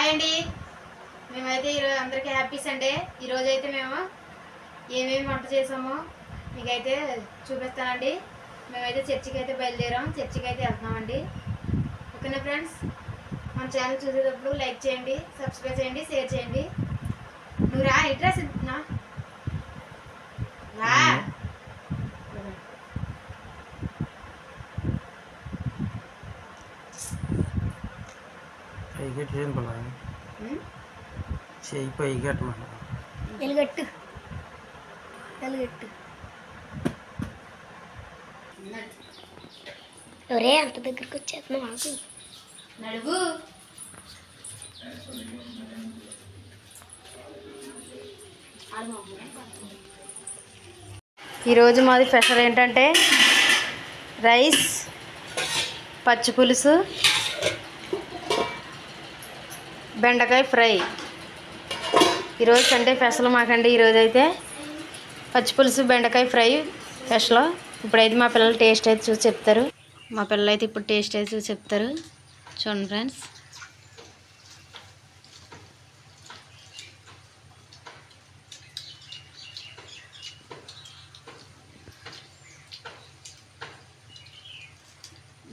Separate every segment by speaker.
Speaker 1: Hi అండి. మేమైతే ఈరోజు అందరికీ హ్యాపీ సండే. ఈరోజు అయితే మేము ఏమేమి వంట చేసామో మీకైతే చూపిస్తానండి. మేమైతే చర్చికి అయితే బయలుదేరాం, చర్చికి అయితే వెళ్తున్నామండి. ఓకేనా ఫ్రెండ్స్, మన ఛానల్ చూసేటప్పుడు లైక్ చేయండి, సబ్స్క్రైబ్ చేయండి, షేర్ చేయండి. నువ్వు రా, ఇంట్రెస్ట్ ఇస్తున్నా రా.
Speaker 2: ఎలుగట్టు ఎలుగట్టు ఒరే అంత దగ్గరకు వచ్చేస్తున్నా మాకు
Speaker 1: నడుగు. ఈరోజు మాది స్పెషల్ ఏంటంటే రైస్, పచ్చి పులుసు, బెండకాయ ఫ్రై. ఈరోజు సండే స్పెషల్ మాకండి. ఈరోజు అయితే పచ్చి పులుసు, బెండకాయ ఫ్రై స్పెషల్. ఇప్పుడైతే మా పిల్లలు టేస్ట్ అయితే చూసి చెప్తారు. మా పిల్లలు అయితే ఇప్పుడు టేస్ట్ అయితే చూసి చెప్తారు. చూడండి ఫ్రెండ్స్.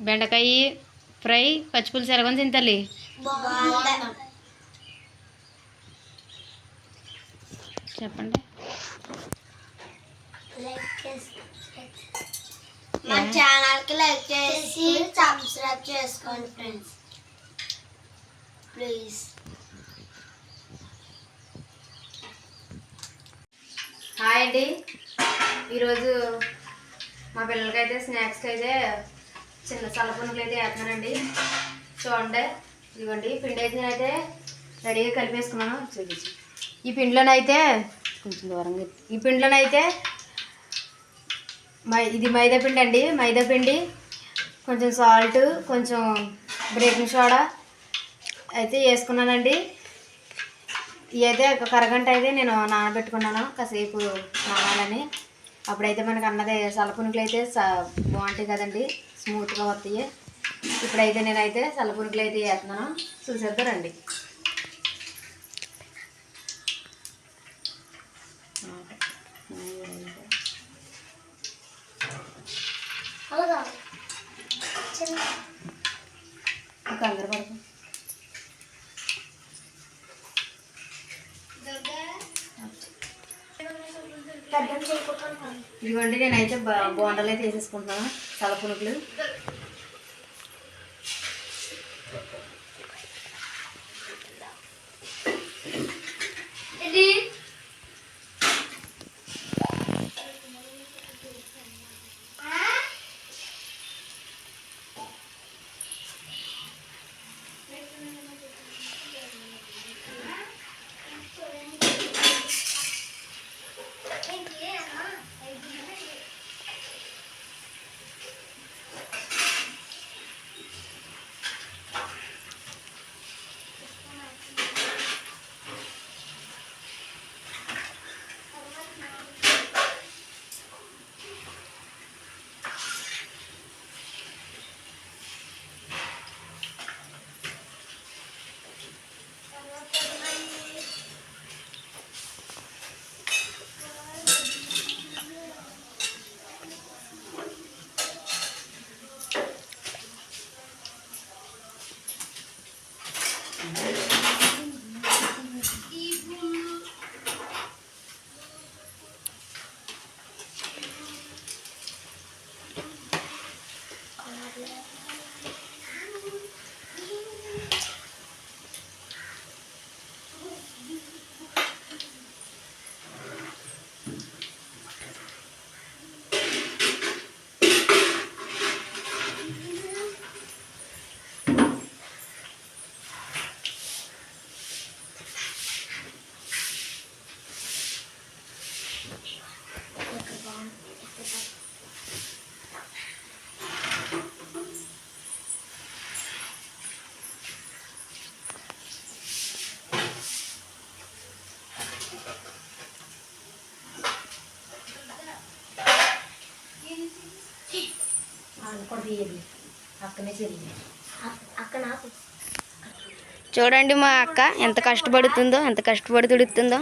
Speaker 1: బెండకాయ ఫ్రై, పచ్చి పులుసు ఎలాగొని తింటాలి. చెప్పండి.
Speaker 2: మా ఛానల్కి లైక్ చేసి సబ్స్క్రైబ్ చేసుకోండి ఫ్రెండ్స్, ప్లీజ్.
Speaker 1: హాయ్ అండి. ఈరోజు మా పిల్లలకైతే స్నాక్స్కి అయితే చిన్న చల్లపునుగులు అయితే వేస్తున్నానండి. చూడండి, ఇదిగోండి పిండి అయితే నేనైతే రెడీగా కలిపేసుకున్నాను. చూపించి ఈ పిండిలోనైతే కొంచెం దూరంగా, ఈ పిండిలోనైతే ఇది మైదా పిండి అండి. మైదా పిండి, కొంచెం సాల్ట్, కొంచెం బేకింగ్ సోడా అయితే వేసుకున్నానండి. ఇవి అయితే ఒక అరగంట అయితే నేను నానబెట్టుకున్నాను, కాసేపు నానాలని. అప్పుడైతే మనకు అన్నది చల్లపునుగులు అయితే బాగుంటాయి కదండి, స్మూత్గా వస్తాయి. ఇప్పుడైతే నేనైతే చల్లపునుగులు అయితే వేస్తున్నాను, చూసేద్దారండి. కంగారు పడకు. ఇదిగోండి నేనైతే బోండాలు అయితే వేసేసుకుంటున్నాను, చల్లపునుగులు.
Speaker 2: కూడా తీయండి, అక్కనే చెల్లి అక్క నాకు
Speaker 1: చూడండి మా అక్క ఎంత కష్టపడుతుందో, ఎంత కష్టపడి తుడుతుందో.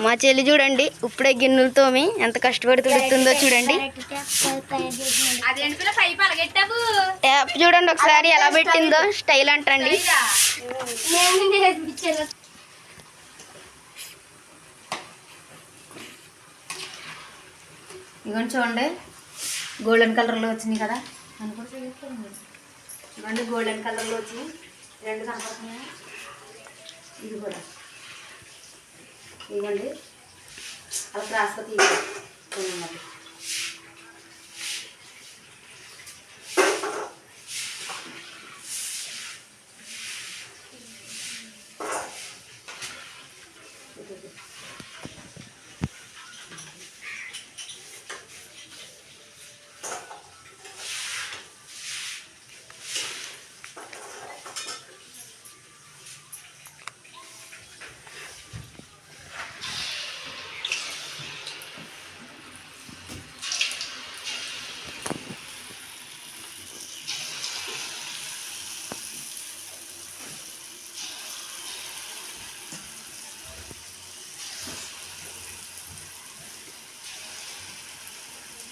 Speaker 1: మా చెల్లి చూడండి ఇప్పుడే గిన్నెలు తోమి ఎంత కష్టపడి తుడుతుందో చూడండి. ట్యాప్ చూడండి ఒకసారి ఎలా పెట్టిందో, స్టైల్ అంటండి. ఇవన్నీ చూడండి గోల్డెన్ కలర్లో వచ్చినాయి కదా ఇవన్నీ గోల్డెన్ కలర్లో వచ్చినాయి. 2 కనపడుతున్నాయి. ఇది కూడా ఇవ్వండి అలా క్రాస్గా తీయాలి.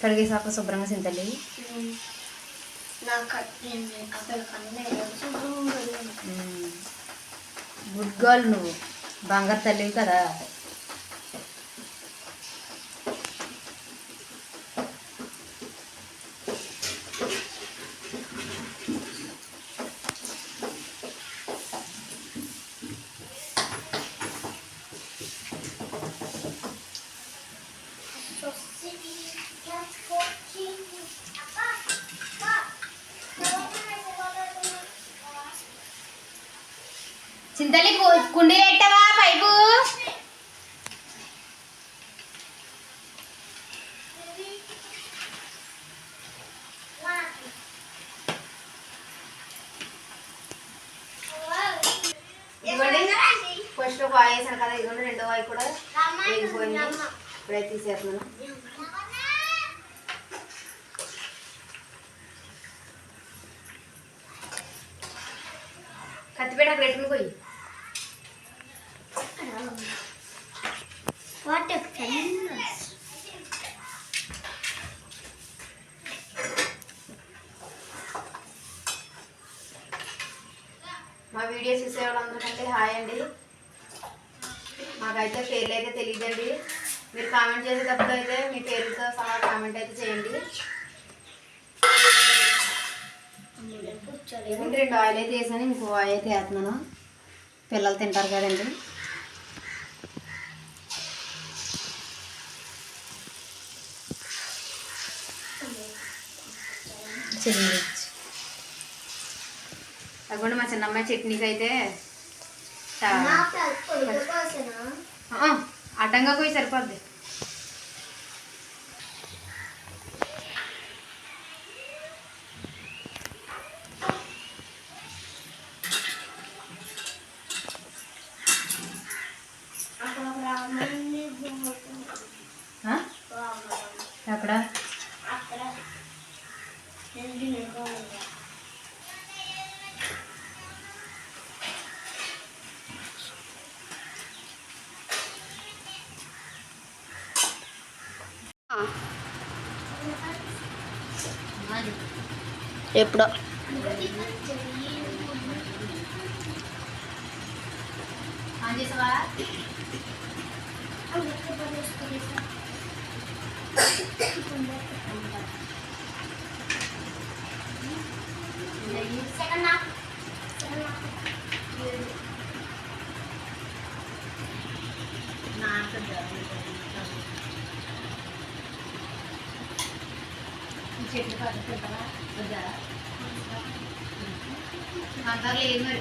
Speaker 1: కడిగేసాక శుభ్రంగా సింతల్లి. గుడ్ గర్ల్, నువ్వు బంగారు తల్లివి కదా. చింతలి కుండీలు పెట్టవా పైపు? ఫస్ట్ ఒక వాయి వేసాను కదా, ఇదిగోండి 2వ వాయి కూడా వేగిపోయింది. ఇప్పుడైతే తీసేస్తున్నాను. కత్తిపేట అక్కడ పెట్టుకుని పోయి. మా వీడియో చూసే వాళ్ళందరికంటే హాయ్ అండి. మాకైతే పేర్లు అయితే తెలియదండి. మీరు కామెంట్ చేసేటప్పుడు అయితే మీ పేరుతో సహా కామెంట్ అయితే చేయండి. 2 ఆయిల్ అయితే వేసాను, ఇంకో ఆయిల్ అయితే వేస్తున్నాను. పిల్లలు తింటారు కదండి. అక్కడ మా చిన్నమ్మాయి చట్నీకి అయితే అడ్డంగా పోయి సరిపోద్ది. ఎక్కడ ఎప్పుడో చెట్లు పడుతుందా అందరు లేదు మరి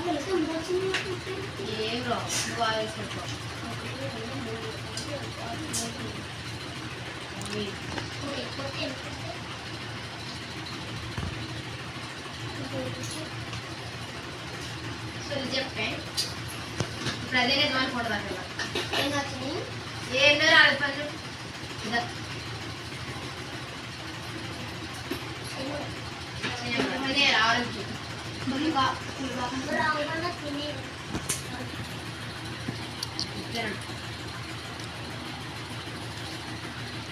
Speaker 1: ఏం రావు నువ్వు బాగా వేసుకో చెప్పే ఇప్పుడు అదే నేను అనుకుంటుంది అసలు ఏంటో రాదు పనులు ఆరోగ్యం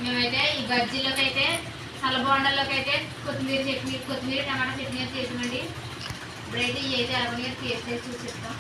Speaker 1: మేమైతే ఈ బజ్జీలోకి అయితే సల్లబోండాల్లోకి అయితే కొత్తిమీర టమాటా చట్నీ అయితే చేసామండి. ఇప్పుడైతే ఇవి అయితే అలాగే టేస్ట్ చేసి చూసిస్తాం.